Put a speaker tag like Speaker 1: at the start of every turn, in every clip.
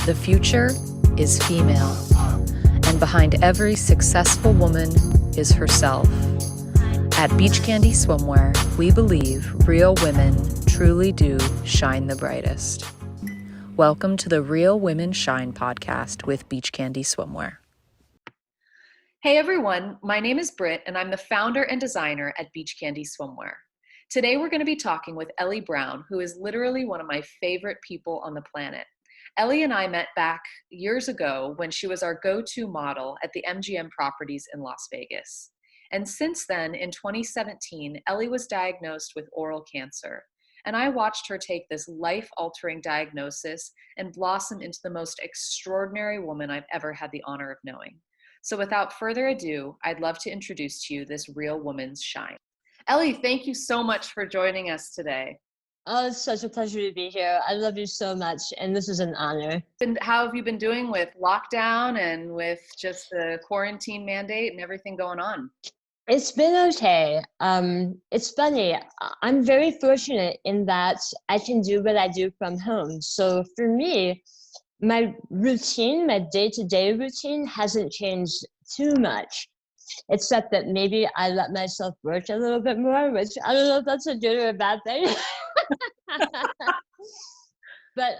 Speaker 1: The future is female, and behind every successful woman is herself. At BeachCandy Swimwear, we believe real women truly do shine the brightest. Welcome to the Real Women Shine podcast with BeachCandy Swimwear. Hey everyone, my name is Britt and I'm the founder and designer at BeachCandy Swimwear. Today we're going to be talking with Elly Brown, who is literally one of my favorite people on the planet. Ellie and I met back years ago when she was our go-to model at the MGM properties in Las Vegas. And since then, in 2017, Ellie was diagnosed with oral cancer. And I watched her take this life-altering diagnosis and blossom into the most extraordinary woman I've ever had the honor of knowing. So without further ado, I'd love to introduce to you this real woman's shine. Ellie, thank you so much for joining us today.
Speaker 2: Oh, it's such a pleasure to be here. I love you so much, and this is an honor.
Speaker 1: And how have you been doing with lockdown and with just the quarantine mandate and everything going on?
Speaker 2: It's been okay. It's funny. I'm very fortunate in that I can do what I do from home. So for me, my routine, my day-to-day routine hasn't changed too much, except that maybe I let myself work a little bit more, which I don't know if that's a good or a bad thing. but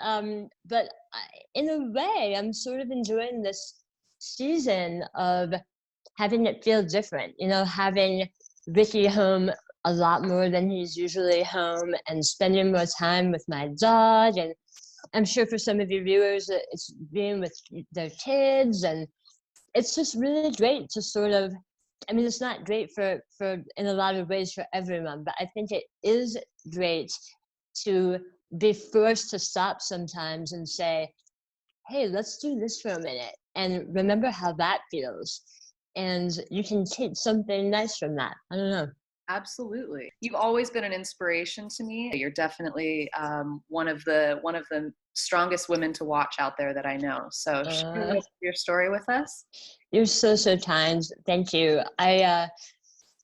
Speaker 2: in a way, I'm sort of enjoying this season of having it feel different, having Ricky home a lot more than he's usually home and spending more time with my dog. And I'm sure for some of your viewers, it's being with their kids. And it's just really great to sort of, it's not great for in a lot of ways for everyone, but I think it is great to be forced to stop sometimes and say, hey, let's do this for a minute and remember how that feels. And you can take something nice from that. I don't know.
Speaker 1: Absolutely. You've always been an inspiration to me. You're definitely one of the strongest women to watch out there that I know. So share your story with us.
Speaker 2: You're so kind. Thank you. I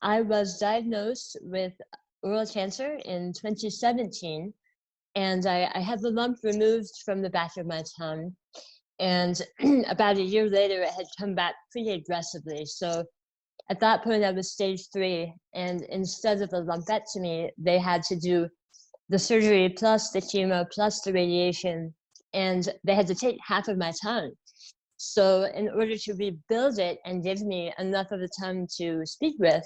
Speaker 2: was diagnosed with oral cancer in 2017, and I had the lump removed from the back of my tongue. And about a year later, it had come back pretty aggressively. So at that point, I was stage 3. And instead of a lumpectomy, they had to do the surgery plus the chemo plus the radiation. And they had to take half of my tongue. So in order to rebuild it and give me enough of a tongue to speak with,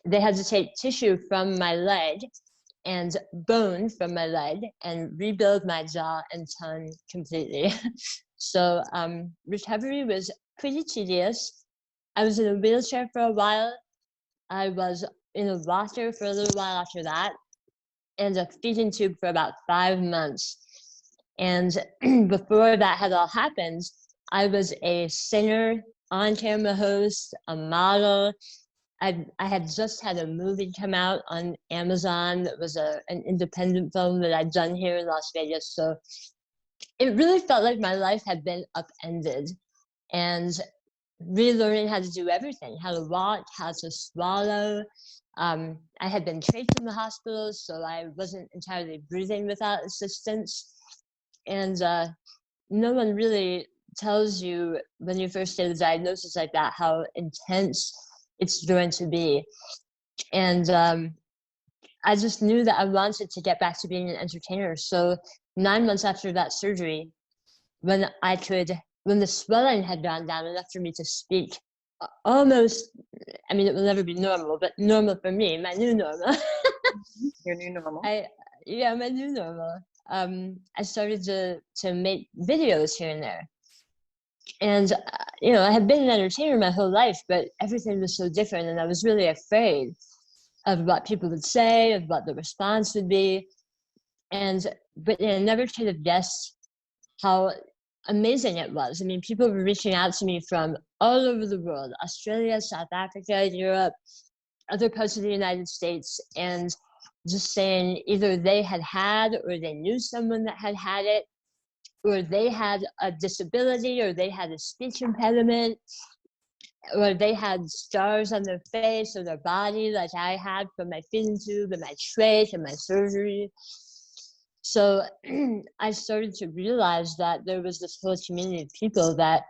Speaker 2: they had to take tissue from my leg and bone from my leg and rebuild my jaw and tongue completely. So recovery was pretty tedious. I was in a wheelchair for a while. I was in a rocker for a little while after that, and a feeding tube for about 5 months. And before that had all happened, I was a singer, on-camera host, a model. I had just had a movie come out on Amazon that was an independent film that I'd done here in Las Vegas. So it really felt like my life had been upended and relearning how to do everything, how to walk, how to swallow. I had been trached in the hospital, so I wasn't entirely breathing without assistance. And no one really tells you when you first get a diagnosis like that how intense it's going to be. And I just knew that I wanted to get back to being an entertainer. So 9 months after that surgery, when the swelling had gone down enough for me to speak almost, it will never be normal, but normal for me, my new normal.
Speaker 1: Your new normal.
Speaker 2: My new normal. I started to make videos here and there. And, I had been an entertainer my whole life, but everything was so different. And I was really afraid of what people would say, of what the response would be. But I never could have guessed how amazing it was. People were reaching out to me from all over the world, Australia, South Africa, Europe, other parts of the United States, and just saying either they had or they knew someone that had it, or they had a disability, or they had a speech impediment, or they had scars on their face or their body like I had from my feeding tube and my trach and my surgery. So I started to realize that there was this whole community of people that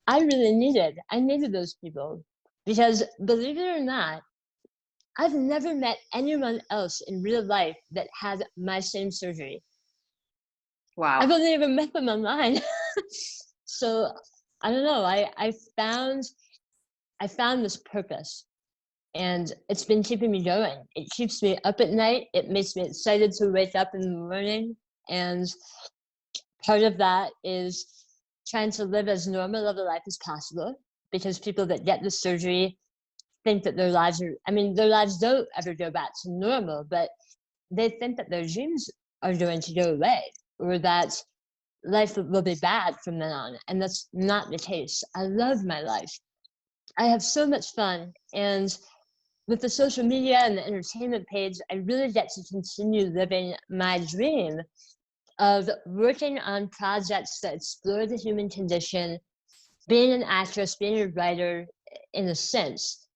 Speaker 2: I really needed. I needed those people because, believe it or not, I've never met anyone else in real life that had my same surgery.
Speaker 3: Wow.
Speaker 2: I've only ever met them online. So I don't know. I found this purpose, and it's been keeping me going. It keeps me up at night. It makes me excited to wake up in the morning, and part of that is trying to live as normal of a life as possible, because people that get the surgery think that their lives are, I mean, their lives don't ever go back to normal, but they think that their dreams are going to go away, or that life will be bad from then on. And that's not the case. I love my life. I have so much fun. And with the social media and the entertainment page, I really get to continue living my dream of working on projects that explore the human condition, being an actress, being a writer, in a sense.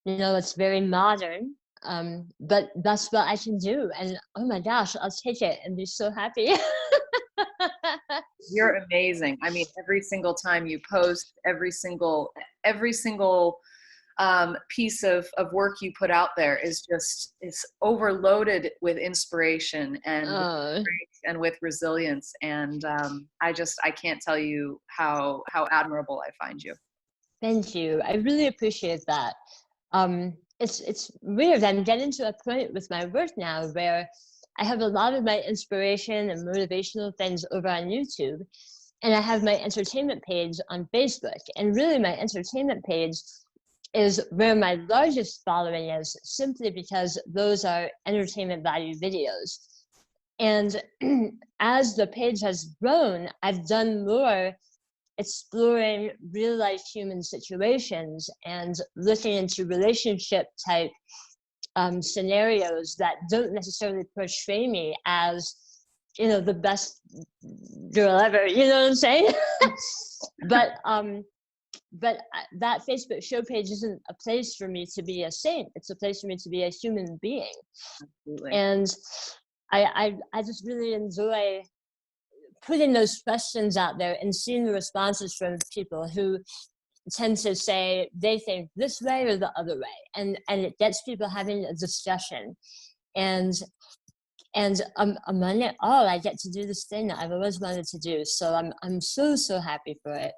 Speaker 2: You know, it's very modern, but that's what I can do. And oh my gosh, I'll take it and be so happy.
Speaker 3: You're amazing. I mean, every single time you post, every single piece of work you put out there is overloaded with inspiration and
Speaker 2: Oh,
Speaker 3: with resilience. And I can't tell you how admirable I find you.
Speaker 2: thank you. I really appreciate that. It's weird. I'm getting to a point with my work now where I have a lot of my inspiration and motivational things over on YouTube, and I have my entertainment page on Facebook. And really, my entertainment page is where my largest following is, simply because those are entertainment value videos. And as the page has grown, I've done more exploring real life human situations and looking into relationship type scenarios that don't necessarily portray me as, you know, the best girl ever, you know what I'm saying? but that Facebook show page isn't a place for me to be a saint. It's a place for me to be a human being.
Speaker 3: Absolutely.
Speaker 2: And I just really enjoy putting those questions out there and seeing the responses from people who tend to say they think this way or the other way, and it gets people having a discussion. And among it all, I get to do this thing that I've always wanted to do. So I'm so happy for it.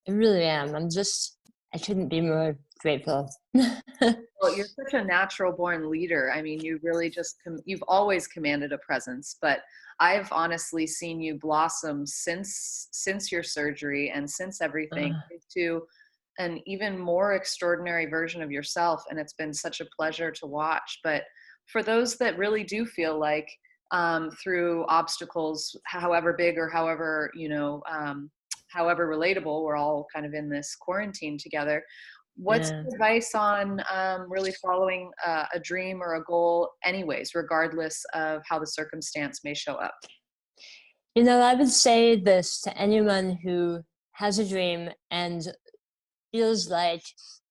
Speaker 2: I really am. I couldn't be more grateful.
Speaker 3: Well, you're such a natural born leader. I mean, you really you've always commanded a presence, but I've honestly seen you blossom since your surgery and since everything into an even more extraordinary version of yourself. And it's been such a pleasure to watch. But for those that really do feel like through obstacles, however big or however, however relatable, we're all kind of in this quarantine together. What's your advice on really following a dream or a goal anyways, regardless of how the circumstance may show up?
Speaker 2: You know, I would say this to anyone who has a dream and feels like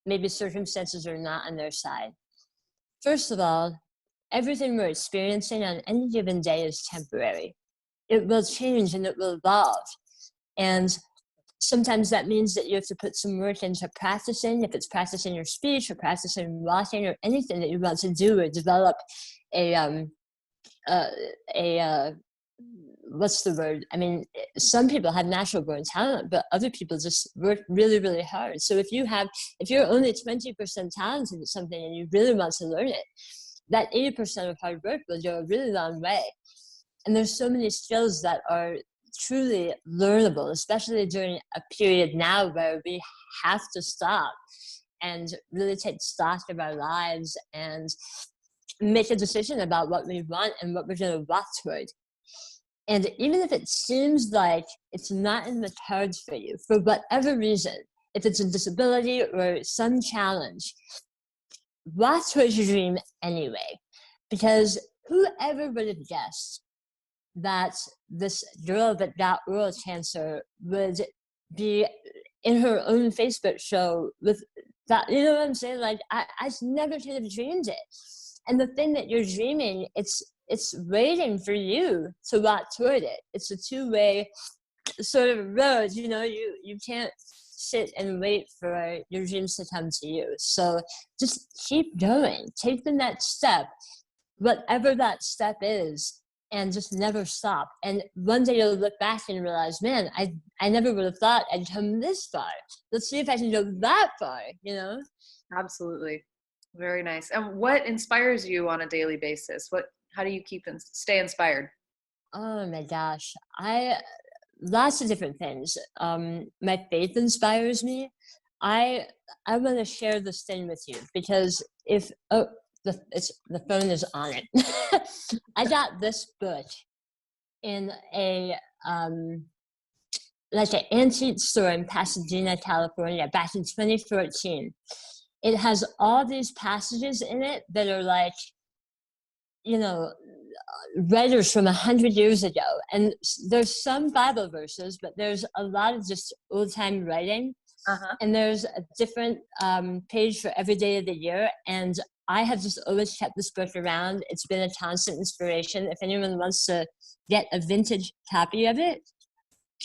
Speaker 2: maybe circumstances are not on their side. First of all, everything we're experiencing on any given day is temporary. It will change and it will evolve. And sometimes that means that you have to put some work into practicing, if it's practicing your speech or practicing walking or anything that you want to do, or develop what's the word? I mean, some people have natural born talent, but other people just work really, really hard. So if you're only 20% talented at something and you really want to learn it, that 80% of hard work will go a really long way. And there's so many skills that are truly learnable, especially during a period now where we have to stop and really take stock of our lives and make a decision about what we want and what we're going to walk toward. And even if it seems like it's not in the cards for you, for whatever reason, if it's a disability or some challenge, walk towards your dream anyway. Because whoever would have guessed that this girl that got oral cancer would be in her own Facebook show with that, you know what I'm saying? Like, I never could have dreamed it. And the thing that you're dreaming, it's it's waiting for you to walk toward it. It's a two-way sort of road. You know, you can't sit and wait for your dreams to come to you. So just keep going, take the next step, whatever that step is, and just never stop. And one day you'll look back and realize, man, I never would have thought I'd come this far. Let's see if I can go that far, you know?
Speaker 3: Absolutely. Very nice. And what inspires you on a daily basis? How do you stay inspired?
Speaker 2: Oh my gosh. Lots of different things. My faith inspires me. I want to share this thing with you because the phone is on it. I got this book in a like an antique store in Pasadena, California, back in 2014. It has all these passages in it that are like, you know, writers from 100 years ago. And there's some Bible verses, but there's a lot of just old-time writing. And there's a different page for every day of the year. And I have just always kept this book around. It's been a constant inspiration. If anyone wants to get a vintage copy of it,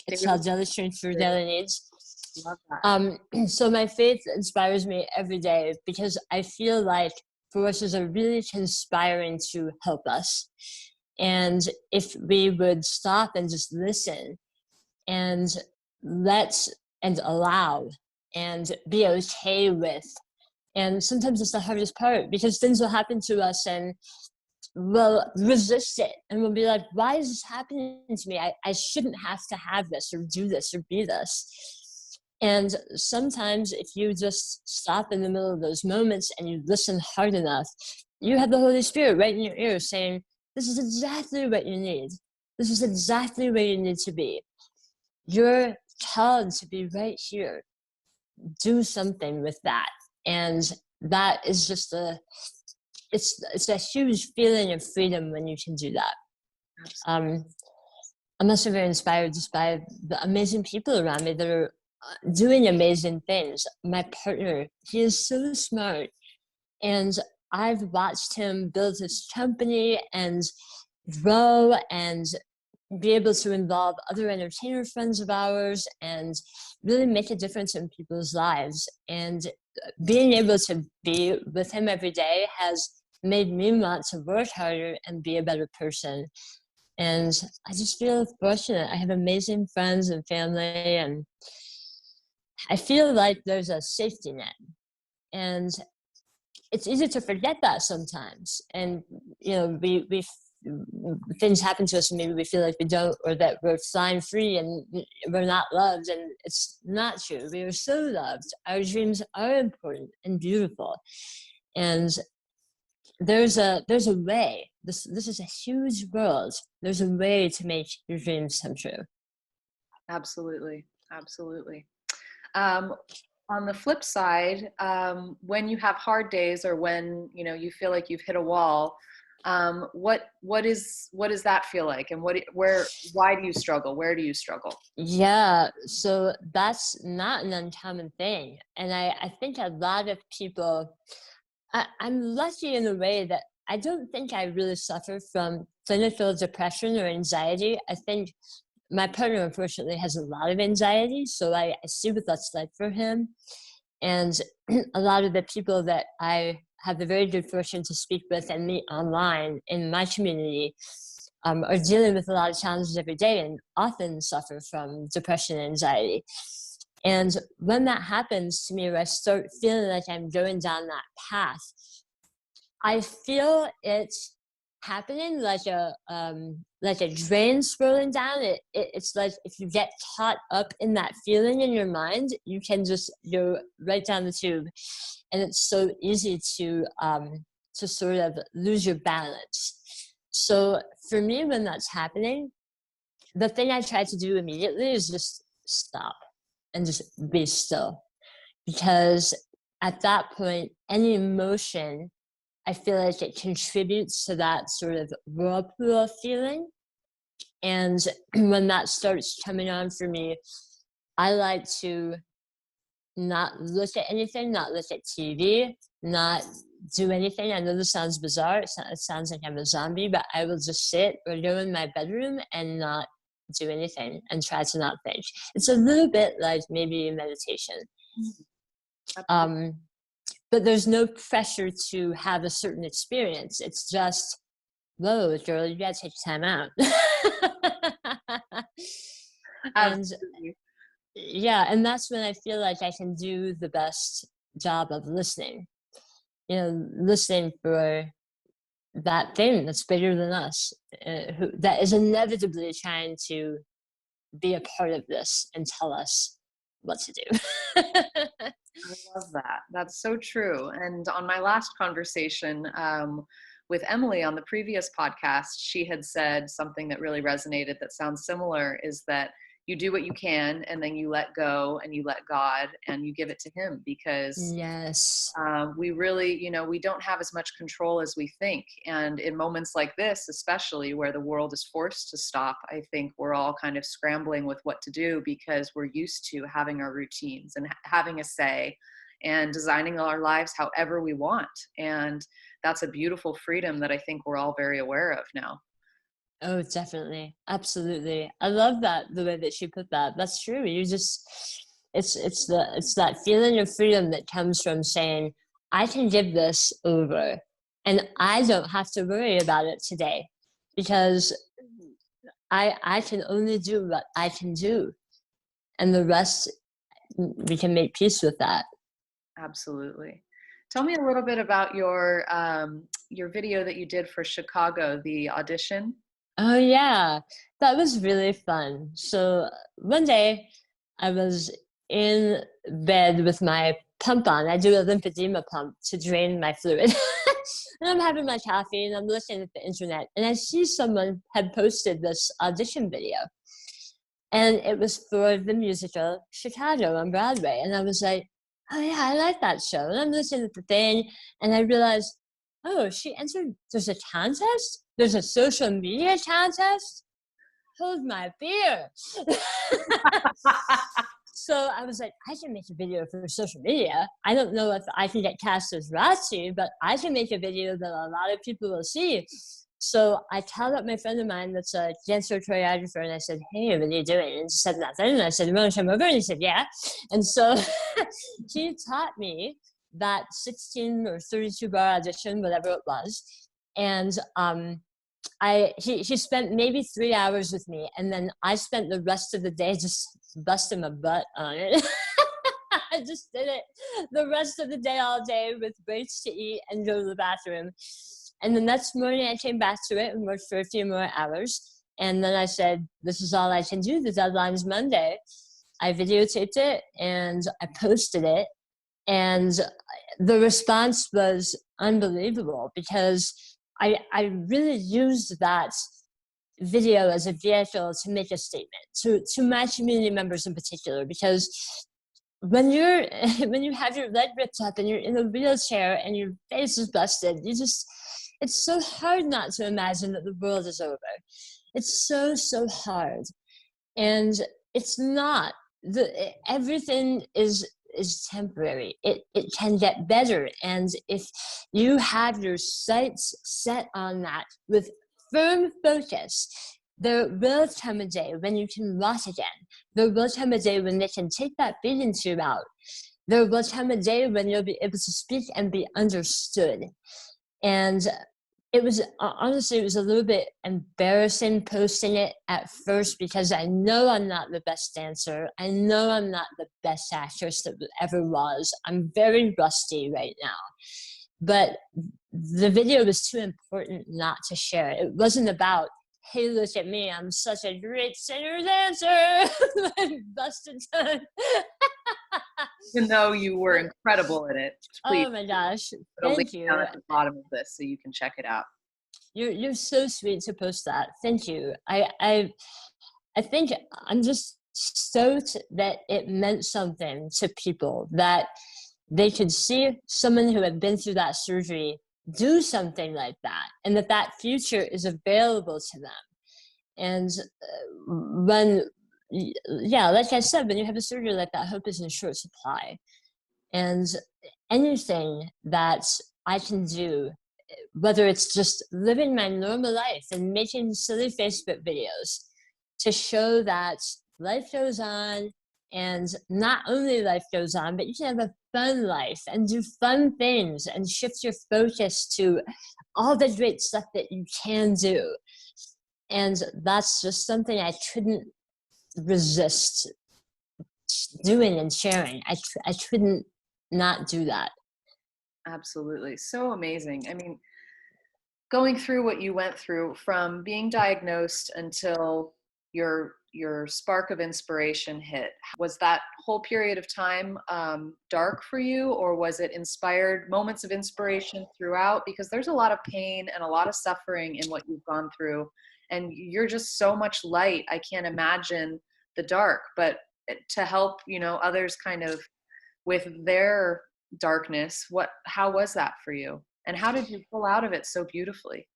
Speaker 2: it's called Daily Strength for Daily Needs.
Speaker 3: Love that.
Speaker 2: So my faith inspires me every day because I feel like forces are really conspiring to help us. And if we would stop and just listen and allow and be okay with. And sometimes it's the hardest part because things will happen to us and we'll resist it. And we'll be like, why is this happening to me? I shouldn't have to have this or do this or be this. And sometimes if you just stop in the middle of those moments and you listen hard enough, you have the Holy Spirit right in your ear saying, this is exactly what you need. This is exactly where you need to be. You're called to be right here. Do something with that. And that is just it's a huge feeling of freedom when you can do that. I'm also very inspired just by the amazing people around me that are doing amazing things. My partner, he is so smart. And I've watched him build his company and grow and be able to involve other entertainer friends of ours and really make a difference in people's lives. And being able to be with him every day has made me want to work harder and be a better person. And I just feel fortunate. I have amazing friends and family, and I feel like there's a safety net. And it's easy to forget that sometimes. And, you know, we things happen to us and maybe we feel like we don't, or that we're flying free and we're not loved, and it's not true. We are so loved. Our dreams are important and beautiful, and there's a way. This is a huge world. There's a way to make your dreams come true.
Speaker 3: Absolutely. On the flip side, when you have hard days or when you feel like you've hit a wall, what does that feel like, and why do you struggle? Where do you struggle?
Speaker 2: Yeah, so that's not an uncommon thing, and I think a lot of people. I'm lucky in a way that I don't think I really suffer from clinical depression or anxiety. I think my partner, unfortunately, has a lot of anxiety, so I see what that's like for him. And a lot of the people that I have the very good fortune to speak with and meet online in my community are dealing with a lot of challenges every day and often suffer from depression and anxiety. And when that happens to me, or I start feeling like I'm going down that path, I feel it's happening like a drain swirling down. It's like if you get caught up in that feeling in your mind, you can just go right down the tube, and it's so easy to sort of lose your balance. So for me, when that's happening, the thing I try to do immediately is just stop and just be still, because at that point, any emotion, I feel like it contributes to that sort of whirlpool feeling. And when that starts coming on for me, I like to not look at anything, not look at TV, not do anything. I know this sounds bizarre. It sounds like I'm a zombie, but I will just sit or go in my bedroom and not do anything and try to not think. It's a little bit like maybe meditation. But there's no pressure to have a certain experience. It's just, whoa, girl, you gotta take time out. And yeah, and that's when I feel like I can do the best job of listening. You know, listening for that thing that's bigger than us, that is inevitably trying to be a part of this and tell us what to do.
Speaker 3: I love that. That's so true. And on my last conversation with Emily on the previous podcast, she had said something that really resonated that sounds similar, is that you do what you can and then you let go and you let God and you give it to him, because
Speaker 2: yes,
Speaker 3: we really, you know, we don't have as much control as we think. And in moments like this, especially where the world is forced to stop, I think we're all kind of scrambling with what to do, because we're used to having our routines and having a say and designing our lives however we want. And that's a beautiful freedom that I think we're all very aware of now.
Speaker 2: oh, definitely, absolutely. I love that, the way that she put that. That's true. You just, it's that feeling of freedom that comes from saying, I can give this over and I don't have to worry about it today, because I can only do what I can do, and the rest, we can make peace with that.
Speaker 3: Absolutely. Tell me a little bit about your video that you did for Chicago, the audition.
Speaker 2: Oh yeah, that was really fun. So one day I was in bed with my pump on. I do a lymphedema pump to drain my fluid. And I'm having my coffee and I'm listening at the internet, and I see someone had posted this audition video. And it was for the musical Chicago on Broadway. And I was like, oh yeah, I like that show. And I'm listening to the thing and I realized, oh, she entered, there's a contest? There's a social media contest? Hold my beer. So I was like, I can make a video for social media. I don't know if I can get cast as Rachi, but I can make a video that a lot of people will see. So I called up my friend of mine that's a dancer choreographer, and I said, hey, what are you doing? And she said nothing. And I said, you want to come over? And he said, yeah. And so he taught me that 16 or 32 bar audition, whatever it was. And he spent maybe 3 hours with me, and then I spent the rest of the day just busting my butt on it. I just did it the rest of the day, all day, with breaks to eat and go to the bathroom. And the next morning I came back to it and worked for a few more hours. And then I said, this is all I can do. The deadline's Monday. I videotaped it and I posted it. And the response was unbelievable, because I really used that video as a vehicle to make a statement to my community members in particular, because when you have your leg ripped up and you're in a wheelchair and your face is busted, it's so hard not to imagine that the world is over. It's so hard. And it's not. Everything is temporary. It can get better. And if you have your sights set on that with firm focus, there will come a day when you can walk again. There will come a day when they can take that feeding tube out. There will come a day when you'll be able to speak and be understood. And it was, honestly, it was a little bit embarrassing posting it at first, because I know I'm not the best dancer. I know I'm not the best actress that ever was. I'm very rusty right now. But the video was too important not to share. It wasn't about, hey, look at me, I'm such a great singer dancer. Busted ton.
Speaker 3: Even though you were incredible in it. Please,
Speaker 2: oh my gosh,
Speaker 3: it'll
Speaker 2: thank
Speaker 3: link
Speaker 2: you.
Speaker 3: down at the bottom of this so you can check it out.
Speaker 2: You're so sweet to post that. Thank you. I think I'm just stoked that it meant something to people, that they could see someone who had been through that surgery do something like that, and that future is available to them. And like I said, when you have a surgery like that, hope is in short supply. And anything that I can do, whether it's just living my normal life and making silly Facebook videos to show that life goes on, and not only life goes on, but you can have a fun life and do fun things and shift your focus to all the great stuff that you can do. And that's just something I couldn't resist doing and sharing. I couldn't not do that.
Speaker 3: Absolutely. So amazing. I mean, going through what you went through from being diagnosed until your spark of inspiration hit, was that whole period of time dark for you, or was it inspired moments of inspiration throughout? Because there's a lot of pain and a lot of suffering in what you've gone through, and you're just so much light. I can't imagine the dark, but to help, you know, others kind of with their darkness, how was that for you? And how did you pull out of it so beautifully?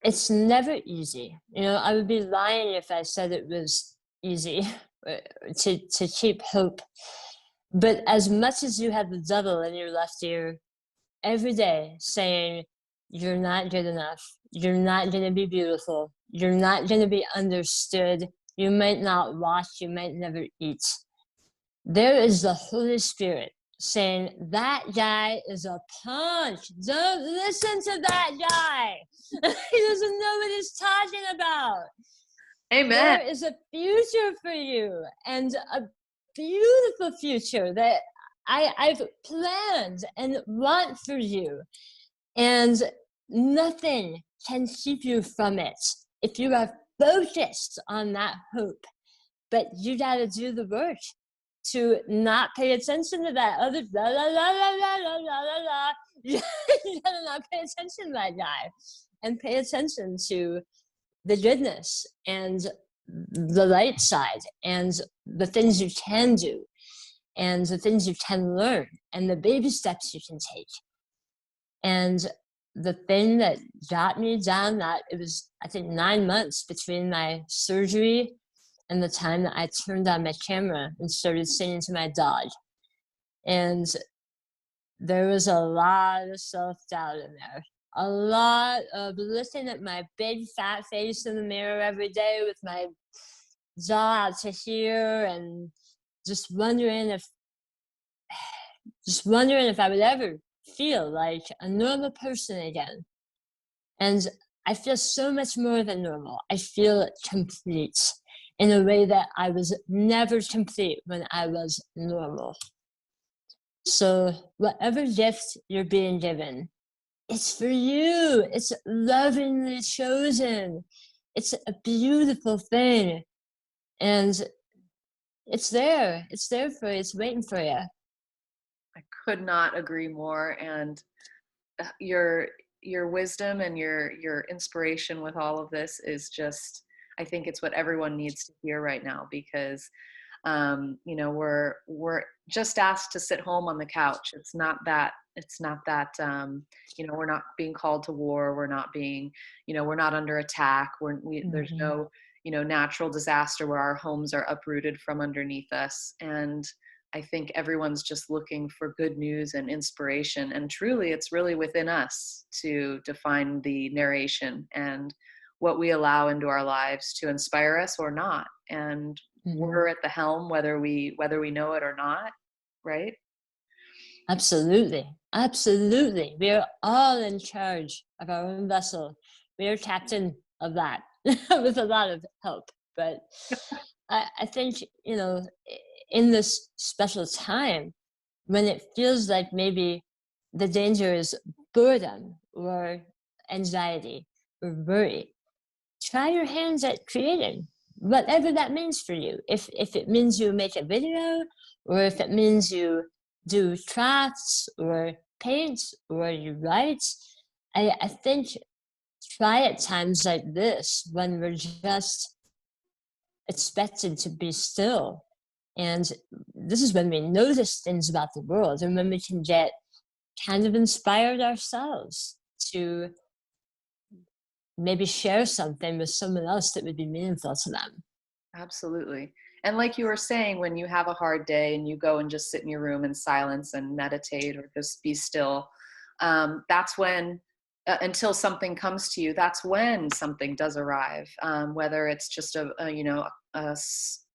Speaker 2: It's never easy. You know, I would be lying if I said it was easy to keep hope. But as much as you have the devil in your left ear every day saying, you're not good enough, you're not going to be beautiful, you're not going to be understood, you might not wash, you might never eat, there is the Holy Spirit saying, that guy is a punk. Don't listen to that guy. He doesn't know what he's talking about.
Speaker 3: Amen.
Speaker 2: There is a future for you, and a beautiful future that I've planned and want for you. And nothing can keep you from it if you are focused on that hope. But you got to do the work to not pay attention to that other la la la la la la la la la. You gotta not pay attention to that guy, and pay attention to the goodness and the light side and the things you can do and the things you can learn and the baby steps you can take. And the thing that got me down, that it was, I think, 9 months between my surgery and the time that I turned on my camera and started singing to my dog. And there was a lot of self-doubt in there. A lot of looking at my big fat face in the mirror every day with my jaw out to here, and just wondering if I would ever feel like a normal person again. And I feel so much more than normal. I feel complete in a way that I was never complete when I was normal. So whatever gift you're being given, it's for you. It's lovingly chosen. It's a beautiful thing. And it's there. It's there for you. It's waiting for you.
Speaker 3: I could not agree more. And your wisdom and your inspiration with all of this is just, I think it's what everyone needs to hear right now, because you know, we're just asked to sit home on the couch. It's not that you know, we're not being called to war. We're not being, you know, we're not under attack. There's no, you know, natural disaster where our homes are uprooted from underneath us. And I think everyone's just looking for good news and inspiration. And truly, it's really within us to define the narration and what we allow into our lives to inspire us or not. And we're at the helm, whether we know it or not, right?
Speaker 2: Absolutely. Absolutely. We are all in charge of our own vessel. We are captain of that with a lot of help. But I think, you know, in this special time, when it feels like maybe the danger is boredom or anxiety or worry, try your hands at creating, whatever that means for you. If it means you make a video, or if it means you do crafts or paint or you write, I think try at times like this when we're just expected to be still. And this is when we notice things about the world, and when we can get kind of inspired ourselves to maybe share something with someone else that would be meaningful to them.
Speaker 3: Absolutely. And like you were saying, when you have a hard day and you go and just sit in your room in silence and meditate or just be still, that's when, until something comes to you, that's when something does arrive. Whether it's just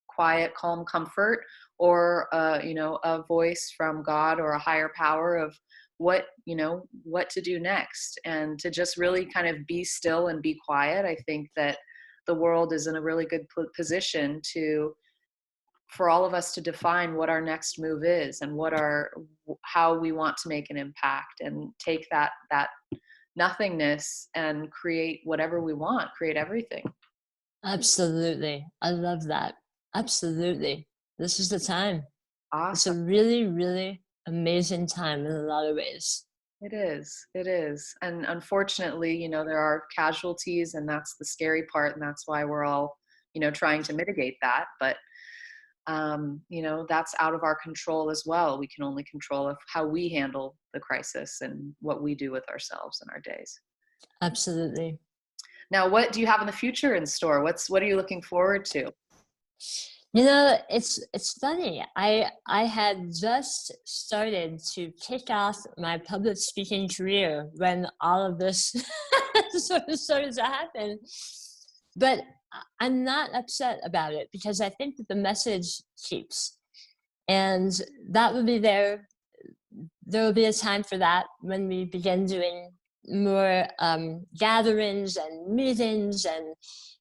Speaker 3: quiet, calm comfort, or a voice from God or a higher power of what to do next, and to just really kind of be still and be quiet. I think that the world is in a really good position for all of us to define what our next move is, and how we want to make an impact, and take that nothingness and create whatever we want, create everything.
Speaker 2: Absolutely. I love that. Absolutely. This is the time.
Speaker 3: Awesome.
Speaker 2: It's a really, really amazing time in a lot of ways.
Speaker 3: It is. And unfortunately, there are casualties, and that's the scary part. And that's why we're all, trying to mitigate that. But, that's out of our control as well. We can only control how we handle the crisis and what we do with ourselves in our days.
Speaker 2: Absolutely.
Speaker 3: Now, what do you have in the future in store? What are you looking forward to?
Speaker 2: It's funny. I had just started to kick off my public speaking career when all of this sort of started to happen. But I'm not upset about it, because I think that the message keeps. And that will be there. There will be a time for that when we begin doing more gatherings and meetings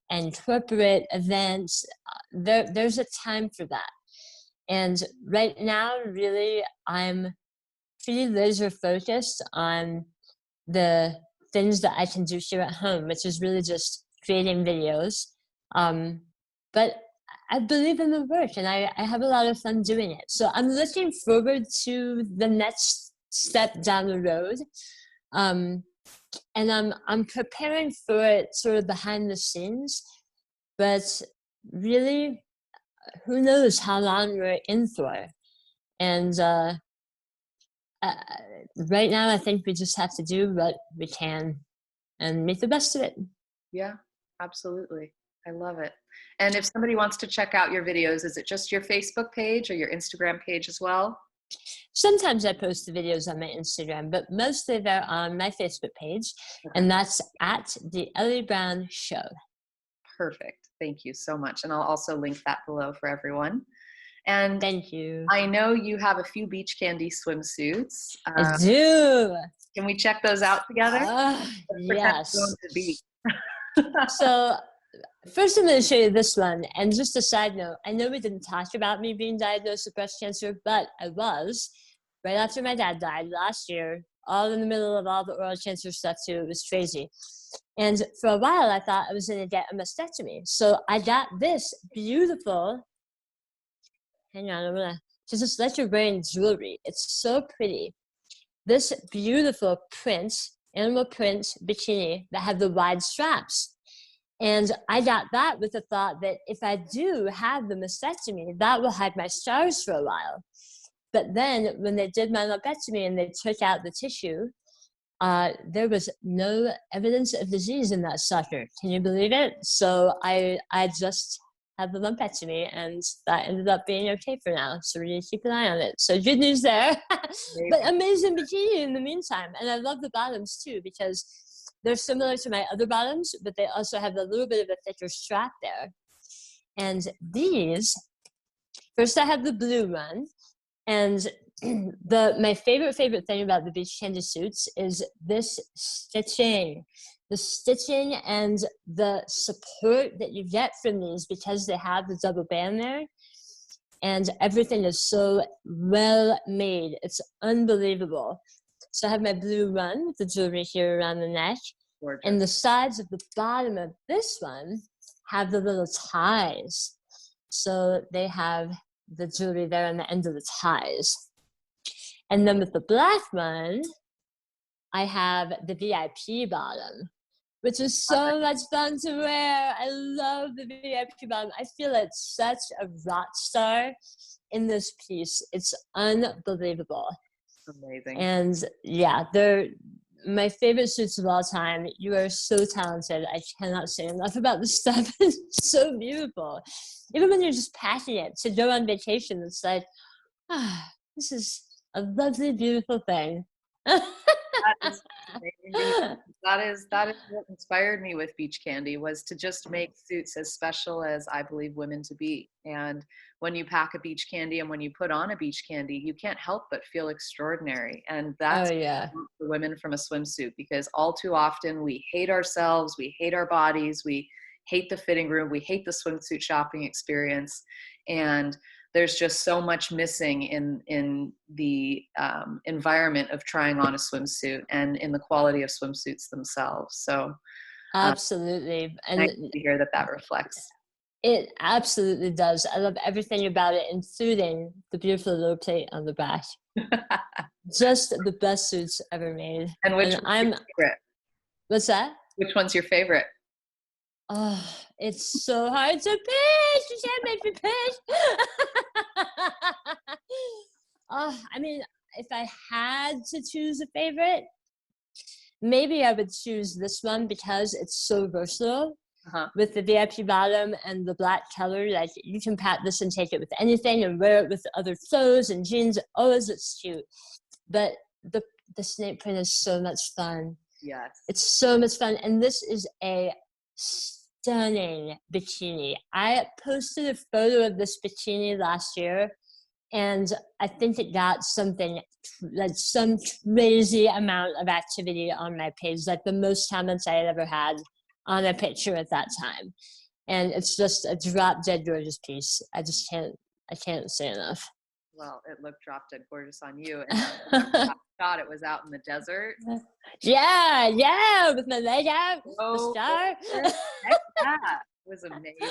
Speaker 2: and corporate events. There's a time for that. And right now, really, I'm pretty laser focused on the things that I can do here at home, which is really just creating videos. But I believe in the work, and I have a lot of fun doing it. So I'm looking forward to the next step down the road. And I'm preparing for it sort of behind the scenes, but really, who knows how long we're in for. And right now, I think we just have to do what we can and make the best of it.
Speaker 3: Yeah, absolutely. I love it. And if somebody wants to check out your videos, is it just your Facebook page or your Instagram page as well?
Speaker 2: Sometimes I post the videos on my Instagram, but mostly they're on my Facebook page, and that's at the Ellie Brown Show.
Speaker 3: Perfect. Thank you so much. And I'll also link that below for everyone. And
Speaker 2: thank you.
Speaker 3: I know you have a few BeachCandy swimsuits.
Speaker 2: I do.
Speaker 3: Can we check those out together?
Speaker 2: Yes.
Speaker 3: To be.
Speaker 2: So first, I'm going to show you this one. And just a side note, I know we didn't talk about me being diagnosed with breast cancer, but I was right after my dad died last year, all in the middle of all the oral cancer stuff too. It was crazy. And for a while, I thought I was going to get a mastectomy. So I got this beautiful, hang on, I'm going to just let your brain jewelry. It's so pretty. This beautiful print, animal print bikini that had the wide straps. And I got that with the thought that if I do have the mastectomy, that will hide my scars for a while. But then when they did my lumpectomy and they took out the tissue, there was no evidence of disease in that sucker. Can you believe it? So I just had the lumpectomy, and that ended up being okay for now. So we're going to keep an eye on it. So good news there. But amazing bikini in the meantime. And I love the bottoms too, because they're similar to my other bottoms, but they also have a little bit of a thicker strap there. And these, first I have the blue one. And my favorite thing about the BeachCandy suits is this stitching. The stitching and the support that you get from these, because they have the double band there. And everything is so well made. It's unbelievable. So I have my blue one with the jewelry here around the neck. Gorgeous. And the sides of the bottom of this one have the little ties. So they have the jewelry there on the end of the ties. And then with the black one, I have the VIP bottom, which is so much fun to wear. I love the VIP bottom. I feel like such a rock star in this piece. It's unbelievable.
Speaker 3: Amazing.
Speaker 2: And yeah, they're my favorite suits of all time. You are so talented. I cannot say enough about this stuff. It's so beautiful. Even when you're just packing it to go on vacation, it's like, this is a lovely, beautiful thing.
Speaker 3: That is amazing. That is what inspired me with BeachCandy, was to just make suits as special as I believe women to be. And when you pack a BeachCandy and when you put on a BeachCandy, you can't help but feel extraordinary. And
Speaker 2: Oh
Speaker 3: that's
Speaker 2: yeah.
Speaker 3: for women from a swimsuit, because all too often we hate ourselves, we hate our bodies, we hate the fitting room, we hate the swimsuit shopping experience, and there's just so much missing in the environment of trying on a swimsuit and in the quality of swimsuits themselves. So
Speaker 2: Absolutely.
Speaker 3: nice
Speaker 2: And
Speaker 3: to hear that that reflects.
Speaker 2: it absolutely does. I love everything about it, including the beautiful little plate on the back. Just the best suits ever made.
Speaker 3: And which
Speaker 2: And
Speaker 3: one's your favorite?
Speaker 2: what's that?
Speaker 3: Which one's your favorite?
Speaker 2: Oh, it's so hard to pick. You can't make me pick. Oh, I mean, if I had to choose a favorite, maybe I would choose this one because it's so versatile. With the VIP bottom and the black color, like you can pat this and take it with anything and wear it with other clothes and jeans. It always looks cute. But the snake print is so much fun.
Speaker 3: Yes.
Speaker 2: It's so much fun. And this is a stunning bikini. I posted a photo of this bikini last year, and I think it got something like some crazy amount of activity on my page, like the most comments I had ever had on a picture at that time. And it's just a drop dead gorgeous piece. I can't say enough.
Speaker 3: Well, it looked drop dead gorgeous on you. And I thought it was out in the desert.
Speaker 2: Yeah, with my leg out, the star.
Speaker 3: Heck yeah. It was amazing.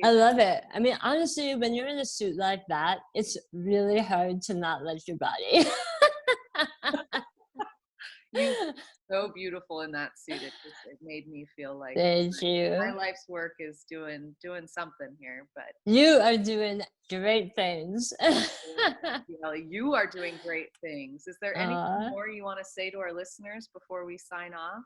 Speaker 2: I love it. I mean, honestly, when you're in a suit like that, it's really hard to not like your body.
Speaker 3: You're so beautiful in that suit. It made me feel like
Speaker 2: Thank you.
Speaker 3: my life's work is doing something here. But
Speaker 2: you are doing great things.
Speaker 3: You are doing great things. Is there anything more you want to say to our listeners before we sign off?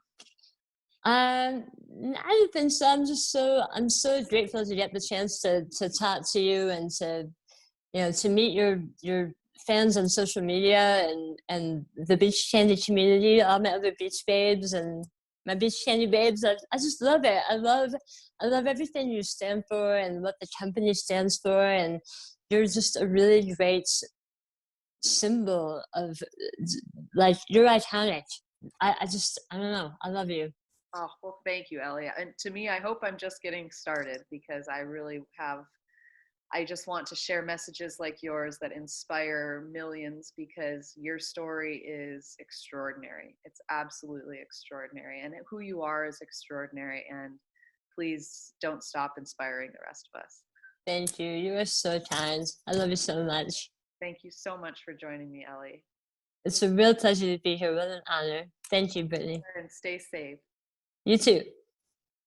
Speaker 2: I don't think so. I'm so grateful to get the chance to talk to you and to meet your fans on social media and the BeachCandy community, all my other beach babes and my BeachCandy babes. I just love it. I love everything you stand for and what the company stands for, and you're just a really great symbol of, like, you're iconic. I don't know. I love you.
Speaker 3: Oh, well, thank you, Ellie. And to me, I hope I'm just getting started, because I just want to share messages like yours that inspire millions, because your story is extraordinary. It's absolutely extraordinary. And who you are is extraordinary. And please don't stop inspiring the rest of us.
Speaker 2: Thank you. You are so kind. I love you so much.
Speaker 3: Thank you so much for joining me, Ellie.
Speaker 2: It's a real pleasure to be here. What an honor. Thank you, Brittany.
Speaker 3: And stay safe.
Speaker 2: You too.